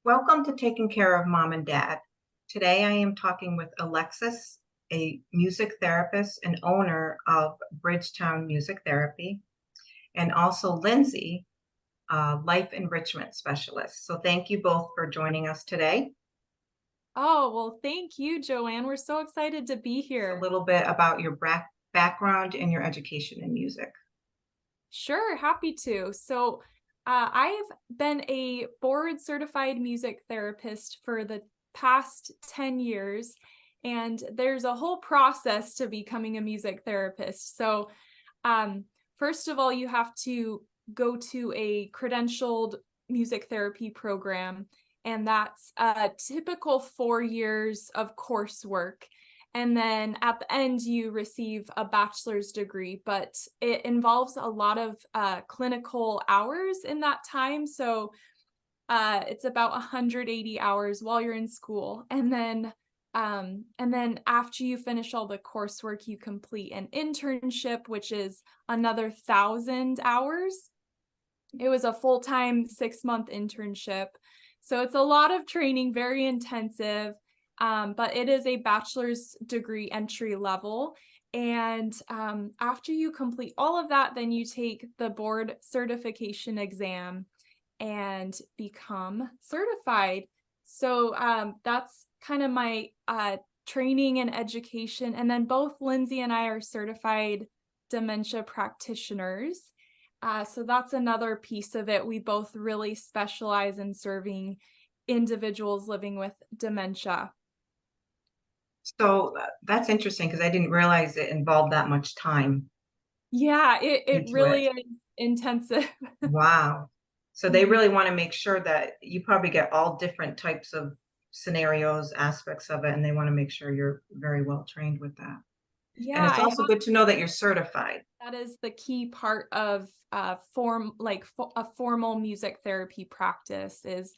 Welcome to Taking Care of Mom and Dad. Today I am talking with Alexis, a music therapist and owner of Bridgetown Music Therapy, and also Lindsey, a life enrichment specialist. So thank you both for joining us today. Oh, well, thank you, Joanne. We're so excited to be A here. little bit about your background and your education in music. Sure, happy to. I've been a board certified music therapist for the past 10 years, and there's a whole process to becoming a music therapist. Um, First of all, you have to go to a credentialed music therapy program, and that's a typical 4 years of coursework. And then at the end, you receive a bachelor's degree, but it involves a lot of clinical hours in that time. It's about 180 hours while you're in school. And then after you finish all the coursework, you complete an internship, which is another 1,000 hours. It was a full-time 6-month internship. So it's a lot of training, very intensive, but it is a bachelor's degree entry level. And after you complete all of that, then you take the board certification exam and become certified. That's kind of my training and education. And then both Lindsey and I are certified dementia practitioners. So that's another piece of it. We both really specialize in serving individuals living with dementia. So that's interesting because I didn't realize it involved that much time Yeah, it into really it. is intensive. Wow. So they Mhm. really want to make sure that you probably get all different types of scenarios, aspects of it, and they want to make sure you're very well trained with that. And Yeah, it's also good to know that you're certified. that is the key part of a formal music therapy practice is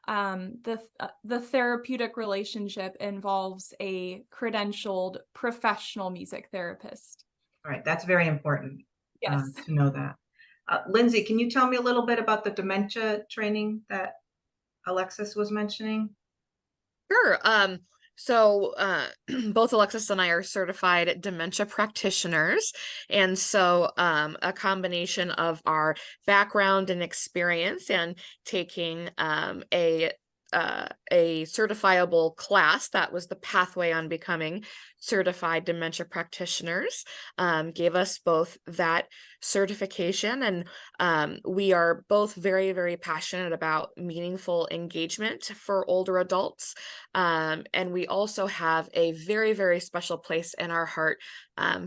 the therapeutic relationship involves a credentialed professional music therapist. All right, that's very important Yes. to know that. Lindsay, can you tell me a little bit about the dementia training that Alexis was mentioning? Sure. Both Alexis and I are certified dementia practitioners. And a combination of our background and experience and taking a certifiable class that was the pathway on becoming certified dementia practitioners gave us both that certification. And we are both very, very passionate about meaningful engagement for older adults. And we also have a very, very special place in our heart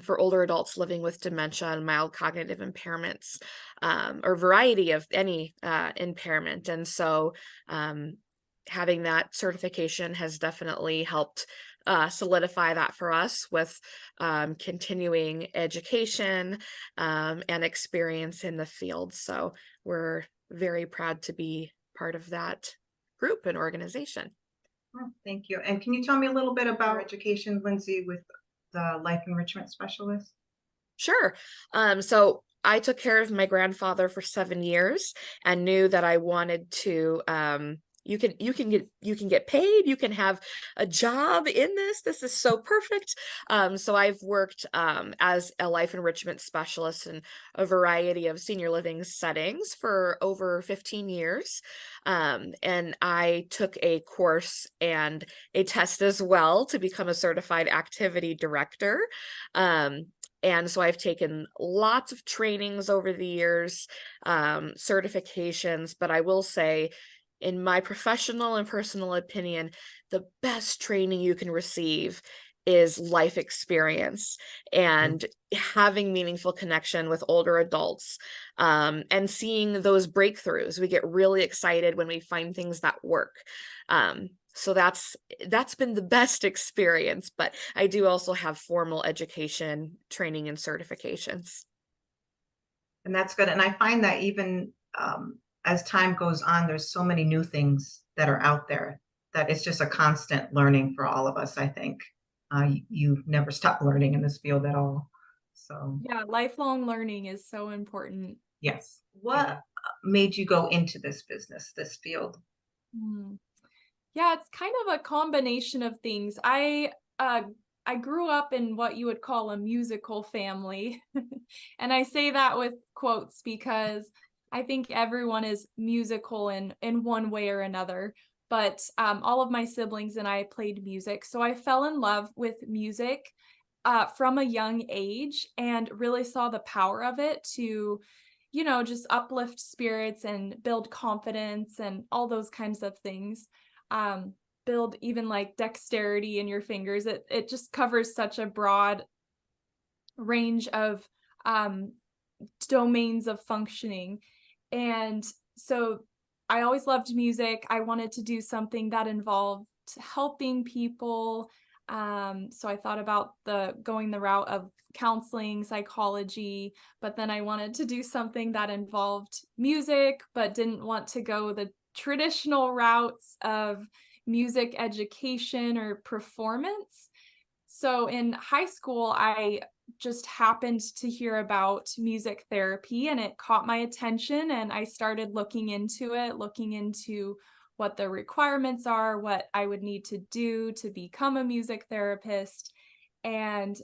for older adults living with dementia and mild cognitive impairments, or variety of any impairment. Having that certification has definitely helped solidify that for us with continuing education and experience in the field. So we're very proud to be part of that group and organization. Oh, thank you. And can you tell me a little bit about your education, Lindsay, with the life enrichment specialist? Sure. So I took care of my grandfather for 7 years and knew that I wanted to you can get paid, you can have a job in this. This is so perfect. So I've worked as a life enrichment specialist in a variety of senior living settings for over 15 years. And I took a course and a test as well to become a certified activity director. Um, and so I've taken lots of trainings over the years, certifications, but I will say, in my professional and personal opinion, the best training you can receive is life experience and having meaningful connection with older adults, and seeing those breakthroughs. We get really excited when we find things that work. So that's been the best experience, but I do also have formal education, training, and certifications. And that's good. And I find that even as time goes on, there's so many new things that are out there that it's just a constant learning for all of us, I think. You never stop learning in this field at all. So, Yeah, lifelong learning is so important. yes. What made you go into this business, this field? Mm. Yeah, it's kind of a combination of things. I grew up in what you would call a musical family. And I say that with quotes because I think everyone is musical in one way or another. But all of my siblings and I played music. So I fell in love with music from a young age and really saw the power of it to, just uplift spirits and build confidence and all those kinds of things. Um, Build even like dexterity in your fingers. It just covers such a broad range of um, domains of functioning. And so I always loved music. I wanted to do something that involved helping people. So I thought about going the route of counseling, psychology, but then I wanted to do something that involved music, but didn't want to go the traditional routes of music education or performance. So in high school, I just happened to hear about music therapy and it caught my attention and I started looking into it, looking into what the requirements are, what I would need to do to become a music therapist. And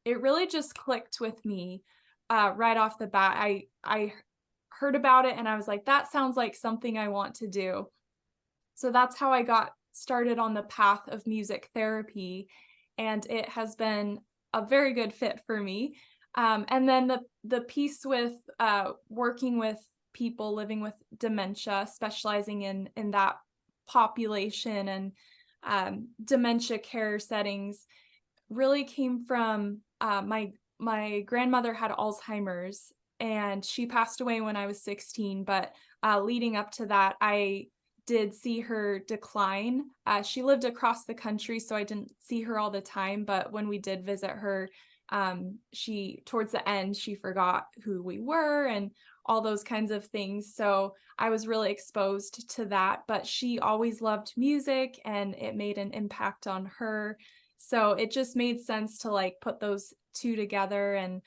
it really just clicked with me right off the bat. I heard about it and I was like, that sounds like something I want to do. So that's how I got started on the path of music therapy, and it has been a very good fit for me. And then the piece with working with people living with dementia, specializing in that population and dementia care settings, really came from my grandmother had Alzheimer's, and she passed away when I was 16. But leading up to that, I did see her decline. She lived across the country, so I didn't see her all the time. But when we did visit her, she towards the end, she forgot who we were and all those kinds of things. So I was really exposed to that. But she always loved music, and it made an impact on her. So it just made sense to like put those two together. And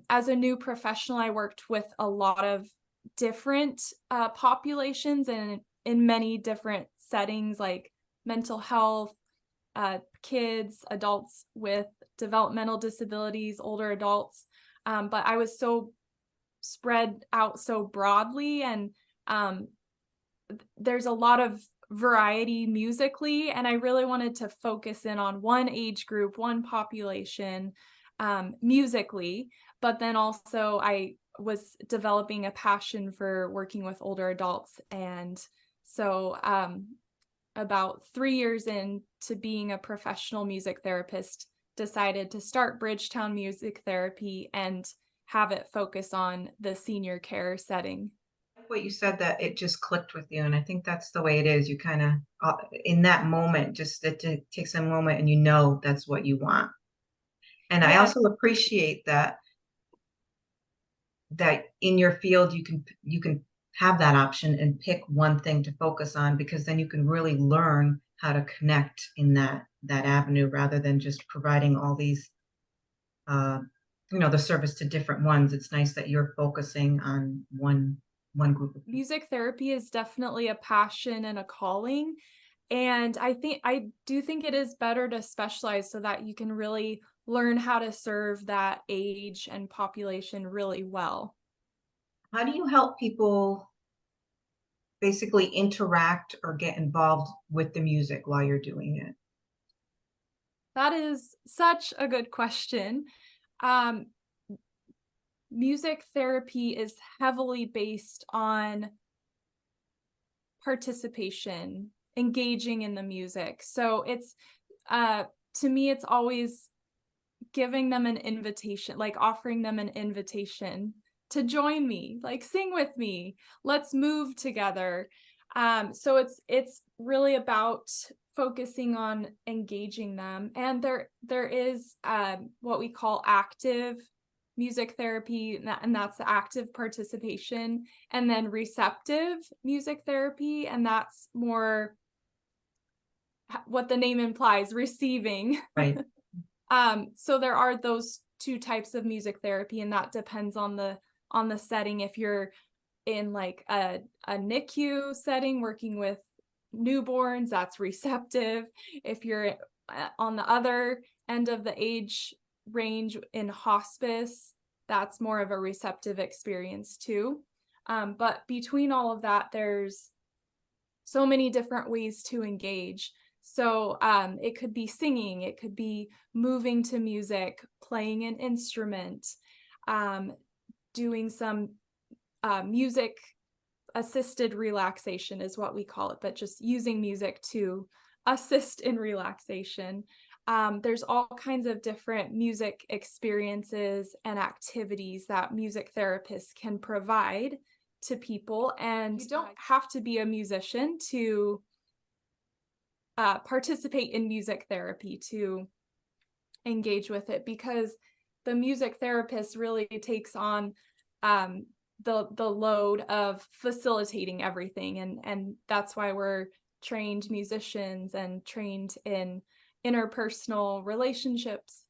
as a new professional, I worked with a lot of different populations and in many different settings like mental health, kids, adults with developmental disabilities, older adults. But I was so spread out so broadly, and um, there's a lot of variety musically, and I really wanted to focus in on one age group, one population musically. But then also I was developing a passion for working with older adults. And so about 3 years into being a professional music therapist, decided to start Bridgetown Music Therapy and have it focus on the senior care setting. What you said, that it just clicked with you, and I think that's the way it is. You kind of in that moment, just it takes a moment, and you know that's what you want. And I Yes. also appreciate that in your field you can have that option and pick one thing to focus on, because then you can really learn how to connect in that avenue, rather than just providing all these uh the service to different ones. It's nice that you're focusing on one group of people. Music therapy is definitely a passion and a calling. And I do think it is better to specialize so that you can really learn how to serve that age and population really well. How do you help people basically interact or get involved with the music while you're doing it? That is such a good question. Um, Music therapy is heavily based on participation, engaging in the music. So it's to me, it's always giving them an invitation, like offering them an invitation to join me, like sing with me, let's move together. So it's really about focusing on engaging them. And there is what we call active music therapy, and that's the active participation, and then receptive music therapy, and that's more what the name implies, receiving. Right. So there are those two types of music therapy, and that depends on the setting. If you're in like a NICU setting working with newborns, that's receptive. If you're on the other end of the age range in hospice, that's more of a receptive experience too. But between all of that, there's so many different ways to engage. So it could be singing, it could be moving to music, playing an instrument, doing some music assisted relaxation is what we call it, but just using music to assist in relaxation. There's all kinds of different music experiences and activities that music therapists can provide to people, and you don't have to be a musician to participate in music therapy, to engage with it, because the music therapist really takes on the load of facilitating everything, and that's why we're trained musicians and trained in interpersonal relationships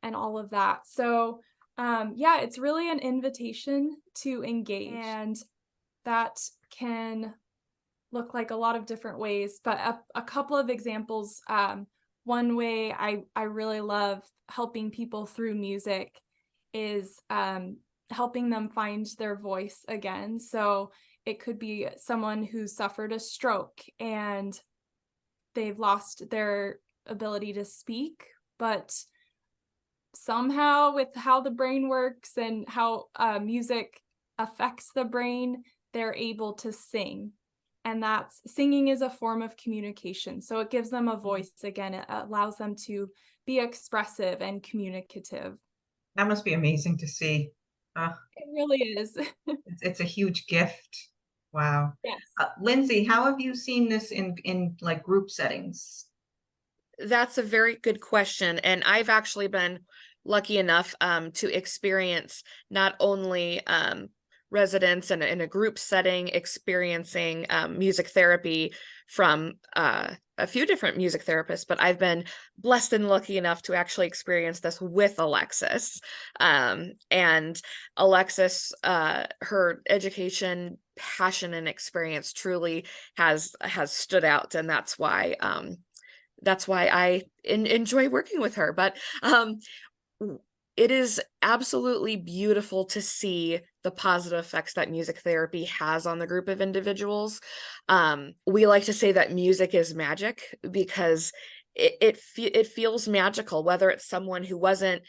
and all of that. So yeah, it's really an invitation to engage, and that can look like a lot of different ways, but a couple of examples. One way I really love helping people through music is helping them find their voice again. So it could be someone who suffered a stroke and they've lost their ability to speak, but somehow with how the brain works and how music affects the brain, they're able to sing. And that's singing is a form of communication. So it gives them a voice again. It allows them to be expressive and communicative. That must be amazing to see. It really is. It's a huge gift. Wow. Yes. Lindsey, how have you seen this in like group settings? That's a very good question. And I've actually been lucky enough to experience not only residents in a group setting experiencing music therapy from a few different music therapists, but I've been blessed and lucky enough to actually experience this with Alexis. And Alexis, her education, passion, and experience truly has stood out, and that's why I enjoy working with her. But it is absolutely beautiful to see the positive effects that music therapy has on the group of individuals. We like to say that music is magic because it feels magical, whether it's someone who wasn't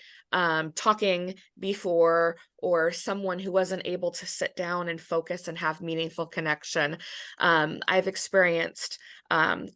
talking before or someone who wasn't able to sit down and focus and have meaningful connection. I've experienced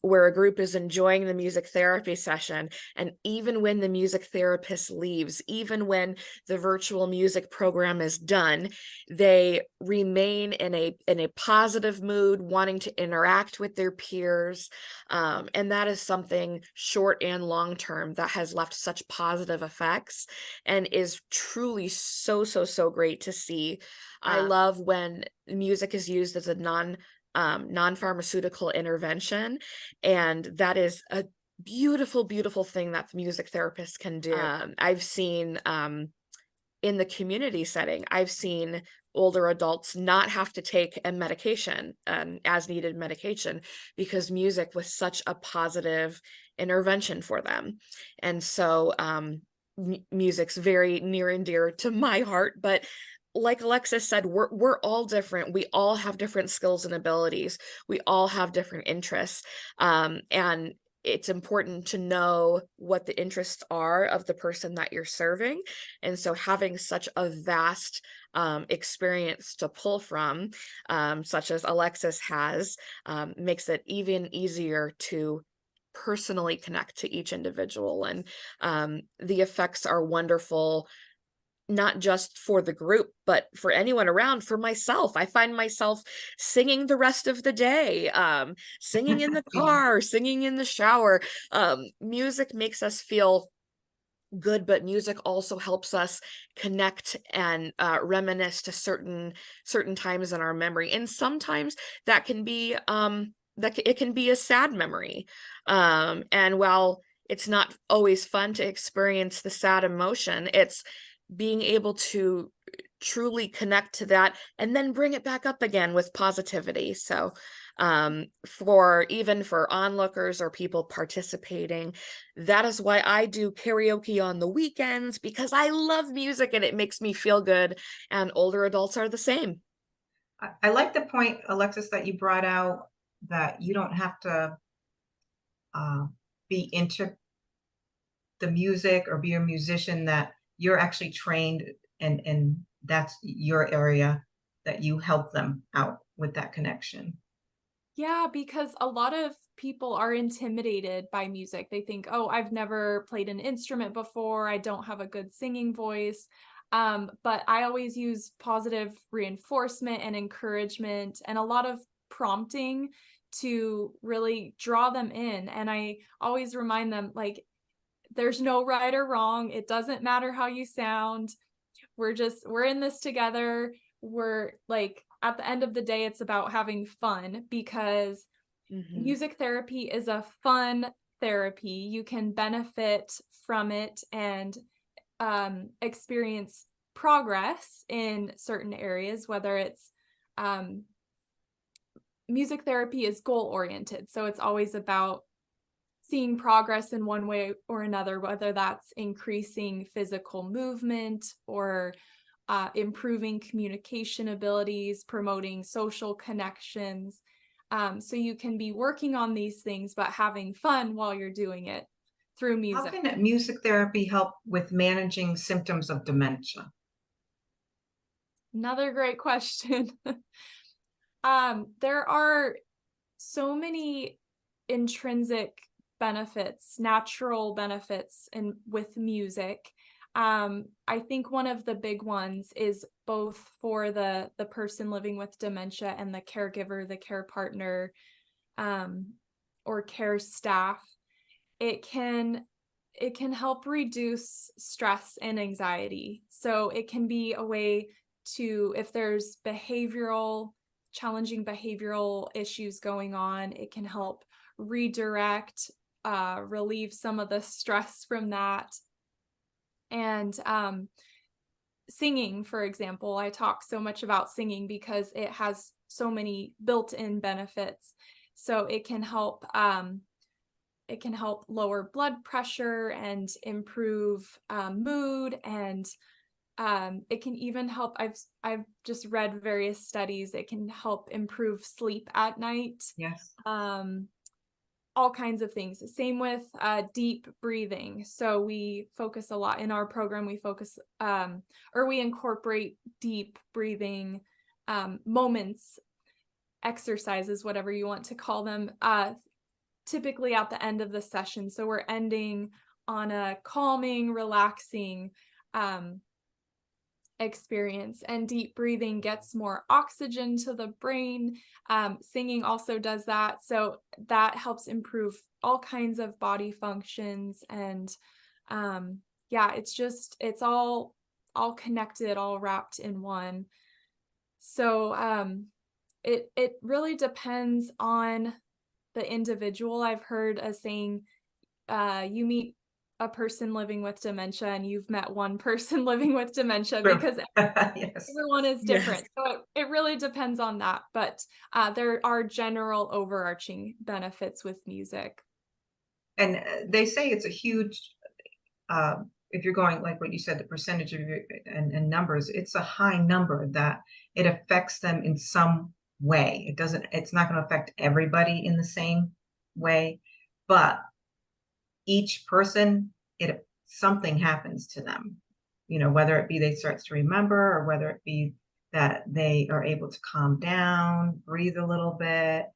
where a group is enjoying the music therapy session, and even when the music therapist leaves, even when the virtual music program is done, they remain in a positive mood, wanting to interact with their peers, and that is something short and long term that has left such positive effects and is truly so great to see. I love when music is used as a non-pharmaceutical intervention, and that is a beautiful thing that the music therapist can do. I've seen in the community setting, I've seen older adults not have to take a medication, as needed medication, because music was such a positive intervention for them. And so music's very near and dear to my heart, but like Alexis said, we're all different. We all have different skills and abilities. We all have different interests. And it's important to know what the interests are of the person that you're serving. And so having such a vast experience to pull from, such as Alexis has, makes it even easier to personally connect to each individual. And the effects are wonderful, not just for the group, but for anyone around. For myself, I find myself singing the rest of the day, singing in the car, singing in the shower. Music makes us feel good, but music also helps us connect and reminisce to certain times in our memory. And sometimes that can be it can be a sad memory. And while it's not always fun to experience the sad emotion, it's being able to truly connect to that and then bring it back up again with positivity. So for onlookers or people participating. That is why I do karaoke on the weekends, because I love music and it makes me feel good, and older adults are the same. I like the point, Alexis, that you brought out, that you don't have to uh, be into the music or be a musician, that you're actually trained, and that's your area, that you help them out with that connection. Yeah, because a lot of people are intimidated by music. They think, oh, I've never played an instrument before. I don't have a good singing voice. But I always use positive reinforcement and encouragement and a lot of prompting to really draw them in. And I always remind them, like, there's no right or wrong. It doesn't matter how you sound. We're in this together. We're like, at the end of the day, it's about having fun, because music therapy is a fun therapy. You can benefit from it and experience progress in certain areas, whether it's music therapy is goal oriented. So it's always about seeing progress in one way or another, whether that's increasing physical movement or improving communication abilities, promoting social connections. So you can be working on these things, but having fun while you're doing it through How music. can music therapy help with managing symptoms of dementia? Another great question. There are so many intrinsic benefits, natural benefits with music. I think one of the big ones is both for the person living with dementia and the caregiver, the care partner, or care staff. It can help reduce stress and anxiety. So it can be a way to, if there's challenging behavioral issues going on, it can help redirect, relieve some of the stress from that. And singing, for example, I talk so much about singing because it has so many built-in benefits. So it can help lower blood pressure and improve mood, and it can even help. I've just read various studies. It can help improve sleep at night. Yes. All kinds of things. Same with deep breathing. So we focus a lot in our program. We incorporate deep breathing moments, exercises, whatever you want to call them, typically at the end of the session. So we're ending on a calming, relaxing experience, and deep breathing gets more oxygen to the brain. Singing also does that. So that helps improve all kinds of body functions. And yeah, it's all connected, all wrapped in one. So it really depends on the individual. I've heard a saying, you meet a person living with dementia and you've met one person living with dementia, True. because Yes. everyone is different. Yes. So it really depends on that. But there are general overarching benefits with music. And they say it's a huge, if you're going like what you said, the percentage of your, and numbers, it's a high number that it affects them in some way. It's not going to affect everybody in the same way, but each person, something happens to them, whether it be they start to remember, or whether it be that they are able to calm down, breathe a little bit,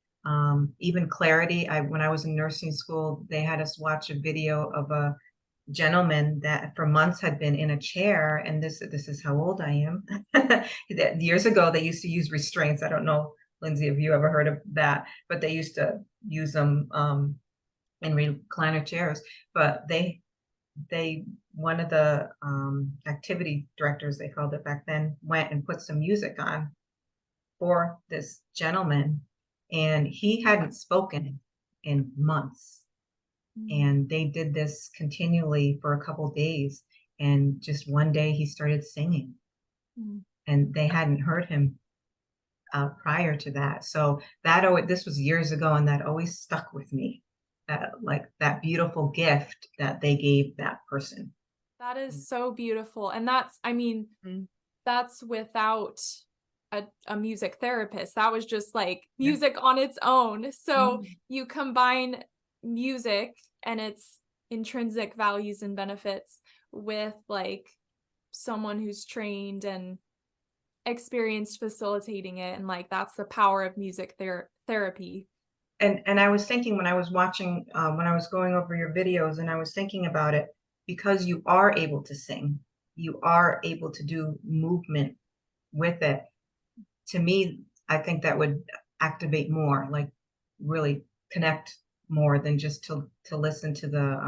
even clarity. When I was in nursing school, they had us watch a video of a gentleman that for months had been in a chair, and this is how old I am. Years ago, they used to use restraints. I don't know, Lindsay, if you ever heard of that, but they used to use them in recliner chairs. But one of the activity directors, they called it back then, went and put some music on for this gentleman, and he hadn't spoken in months. And they did this continually for a couple days, and just one day he started singing, and they hadn't heard him prior to that. So this was years ago, and that always stuck with me. That beautiful gift that they gave that person. That is so beautiful. And that's, I mean, Mm. that's without a music therapist. That was just like Yeah. music on its own. So Mhm. you combine music and its intrinsic values and benefits with like someone who's trained and experienced facilitating it, and like that's the power of music therapy. And I was thinking when I was watching, when I was going over your videos, and I was thinking about it, because you are able to sing, you are able to do movement with it. To me, I think that would activate more, like really connect more than just to listen to the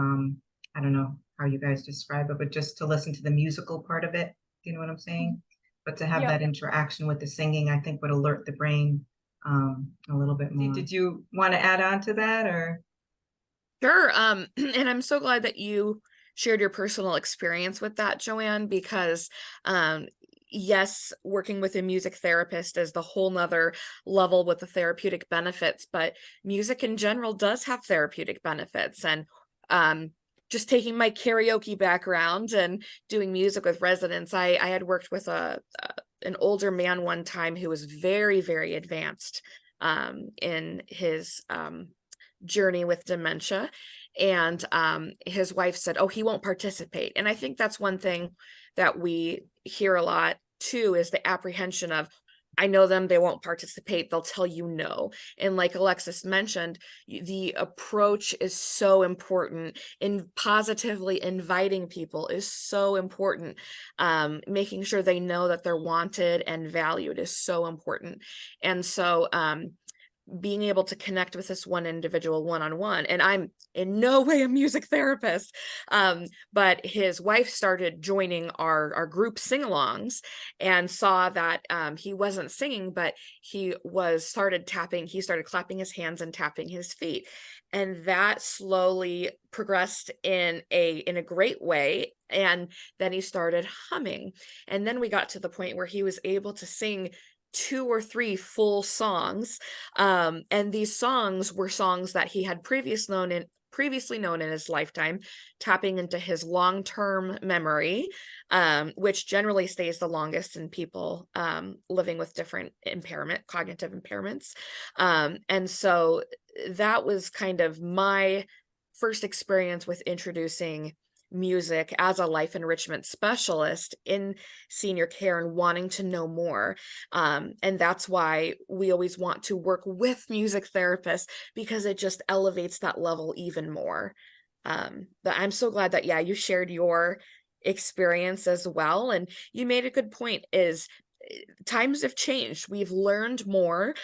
I don't know how you guys describe it, but just to listen to the musical part of it. You know what I'm saying? But to have Yep. that interaction with the singing, I think would alert the brain a little bit more. Did you want to add on to that, or? Sure. And I'm so glad that you shared your personal experience with that, Joanne, because yes, working with a music therapist is the whole nother level with the therapeutic benefits, but music in general does have therapeutic benefits. And just taking my karaoke background and doing music with residents, I had worked with an older man one time who was very, very advanced in his journey with dementia. And his wife said, oh, he won't participate. And I think that's one thing that we hear a lot too, is the apprehension of, I know them, they won't participate, they'll tell you no. And like Alexis mentioned, the approach is so important, in positively inviting people is so important. Making sure they know that they're wanted and valued is so important. And so being able to connect with this one individual one-on-one, and I'm in no way a music therapist, but his wife started joining our group sing-alongs and saw that he wasn't singing, but he started clapping his hands and tapping his feet, and that slowly progressed in a great way. And then he started humming, and then we got to the point where he was able to sing 2 or 3 full songs. And these songs were songs that he had previously known in his lifetime, tapping into his long-term memory, which generally stays the longest in people living with different cognitive impairments. And so that was kind of my first experience with introducing music as a life enrichment specialist in senior care and wanting to know more. And that's why we always want to work with music therapists, because it just elevates that level even more. But I'm so glad that, yeah, you shared your experience as well. And you made a good point, is times have changed. We've learned more.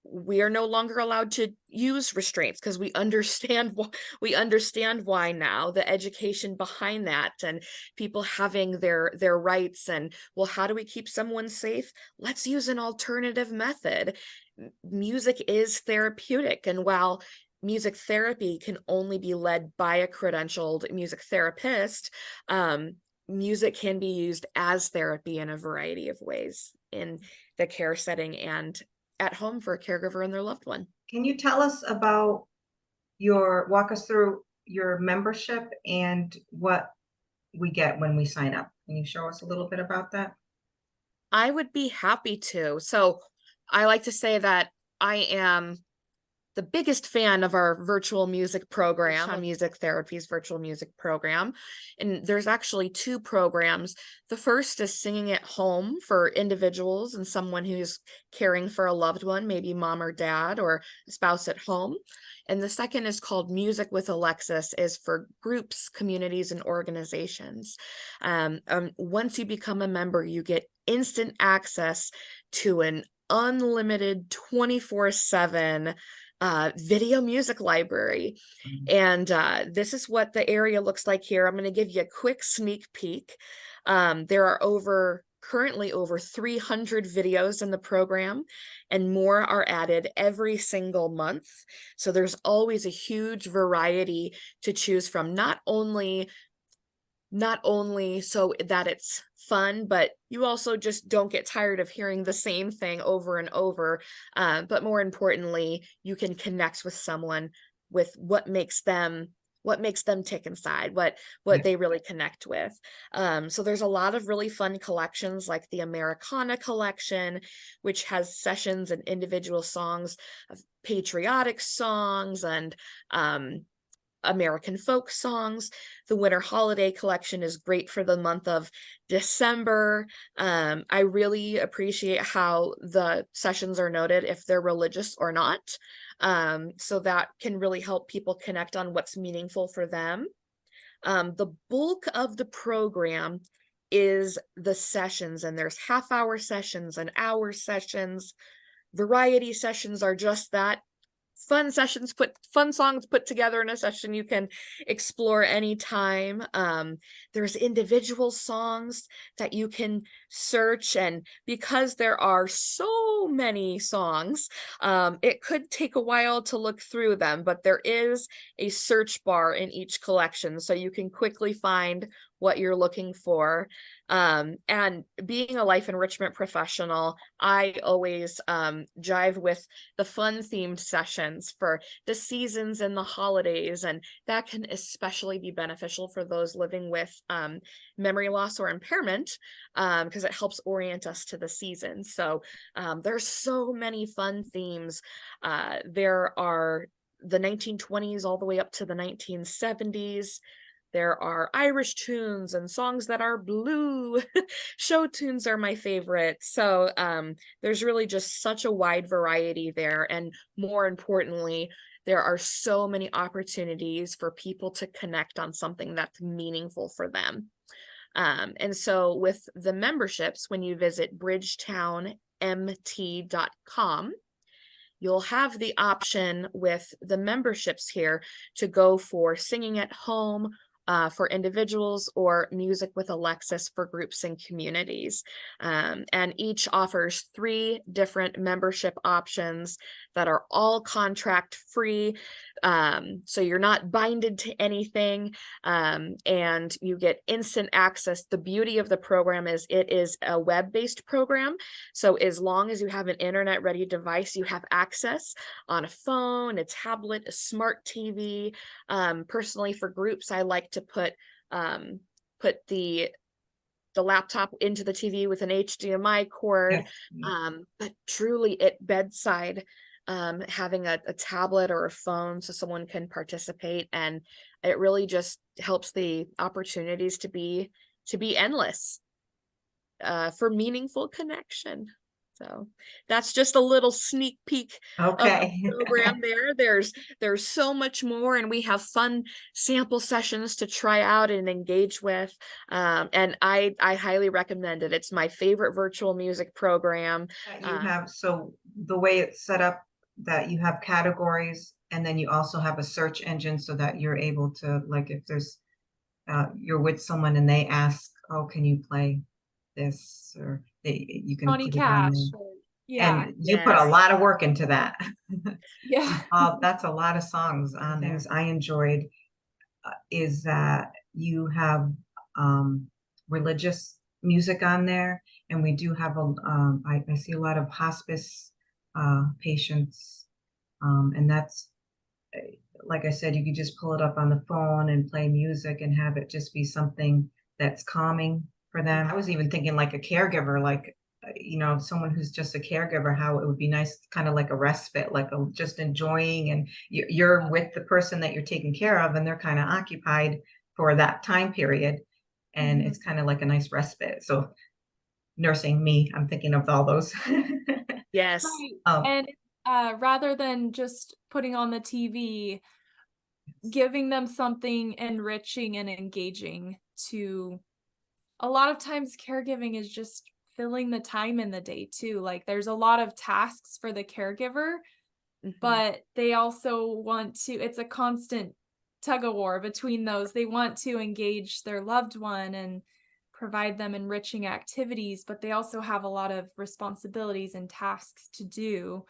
We are no longer allowed to use restraints because we understand why now, the education behind that, and people having their rights. And well, how do we keep someone safe? Let's use an alternative method. Music is therapeutic, and while music therapy can only be led by a credentialed music therapist, music can be used as therapy in a variety of ways in the care setting and at home for a caregiver and their loved one. Can you tell us about walk us through your membership and what we get when we sign up? Can you show us a little bit about that? I would be happy to. So I like to say that I am the biggest fan of our virtual music program, on Music Therapy's virtual music program. And there's actually 2 programs. The first is Singing at Home for individuals and someone who's caring for a loved one, maybe mom or dad or a spouse at home. And the second is called Music with Alexis, is for groups, communities, and organizations. Once you become a member, you get instant access to an unlimited 24/7 video music library. And this is what the area looks like here. I'm going to give you a quick sneak peek. There are currently over 300 videos in the program, and more are added every single month. So there's always a huge variety to choose from, not only not only so that it's fun, but you also just don't get tired of hearing the same thing over and over. But more importantly, you can connect with someone with what makes them tick inside, what Yeah. they really connect with. So there's a lot of really fun collections like the Americana collection, which has sessions and individual songs of patriotic songs and American folk songs. The Winter Holiday Collection is great for the month of December. I really appreciate how the sessions are noted if they're religious or not. So that can really help people connect on what's meaningful for them. The bulk of the program is the sessions, and there's half-hour sessions and hour sessions. Variety sessions are just that, fun songs put together in a session you can explore anytime. There's individual songs that you can search, and because there are so many songs, it could take a while to look through them, but there is a search bar in each collection so you can quickly find what you're looking for. And being a life enrichment professional, I always jive with the fun themed sessions for the seasons and the holidays, and that can especially be beneficial for those living with memory loss or impairment, because it helps orient us to the seasons. So there's so many fun themes. There are the 1920s all the way up to the 1970s. There are Irish tunes and songs that are blue. Show tunes are my favorite. So there's really just such a wide variety there. And more importantly, there are so many opportunities for people to connect on something that's meaningful for them. And so with the memberships, when you visit bridgetownmt.com, you'll have the option with the memberships here to go for singing at home, for individuals, or music with Alexis for groups and communities. And each offers 3 different membership options that are all contract free. So you're not binded to anything, and you get instant access. The beauty of the program is it is a web-based program. So as long as you have an internet-ready device, you have access on a phone, a tablet, a smart TV. Personally, for groups, I like to put the laptop into the TV with an HDMI cord. Yes. But truly at bedside, having a tablet or a phone so someone can participate, and it really just helps the opportunities to be endless for meaningful connection. So that's just a little sneak peek of the Okay. program there. There's so much more, and we have fun sample sessions to try out and engage with. And I highly recommend it. It's my favorite virtual music program. You have, so the way it's set up, that you have categories, and then you also have a search engine so that you're able to, like, if there's you're with someone and they ask, oh, can you play this, or you can Johnny put it on Cash. there. Yeah. And you put a Yes. lot of work into that. Yeah. That's a lot of songs on there. I enjoyed is that you have religious music on there, and we do have I see a lot of hospice patients, and that's like I said, you could just pull it up on the phone and play music and have it just be something that's calming for them. I was even thinking like a caregiver, like someone who's just a caregiver, how it would be nice, kind of like a respite, like just enjoying, and you're with the person that you're taking care of, and they're kind of occupied for that time period, and Mhm. it's kind of like a nice respite. So nursing me, I'm thinking of all those. Yes. Right. um, And rather than just putting on the TV, giving them something enriching and engaging to, a lot of times caregiving is just filling the time in the day too. Like there's a lot of tasks for the caregiver, Mhm. but they also want to, it's a constant tug of war between those. They want to engage their loved one and provide them enriching activities, but they also have a lot of responsibilities and tasks to do.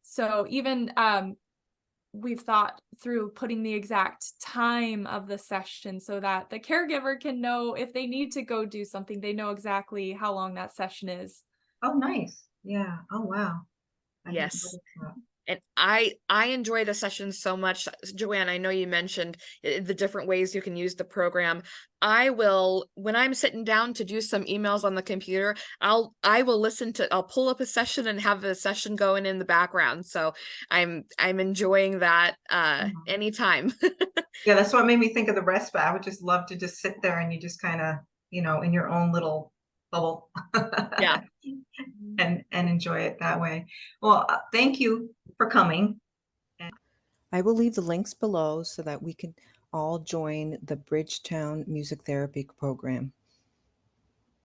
So even we've thought through putting the exact time of the session so that the caregiver can know if they need to go do something, they know exactly how long that session is. Oh, nice. Yeah. Oh, wow. I didn't Yes. notice that. And I enjoy the sessions so much. Joanne, I know you mentioned the different ways you can use the program. I will, when I'm sitting down to do some emails on the computer, I'll pull up a session and have the session going in the background. So I'm enjoying that Mhm. anytime. Yeah, that's what made me think of the respite. I would just love to just sit there and you just kind of, in your own little bubble. Yeah. And enjoy it that way. Well, thank you for coming. I will leave the links below so that we can all join the Bridgetown Music Therapy program.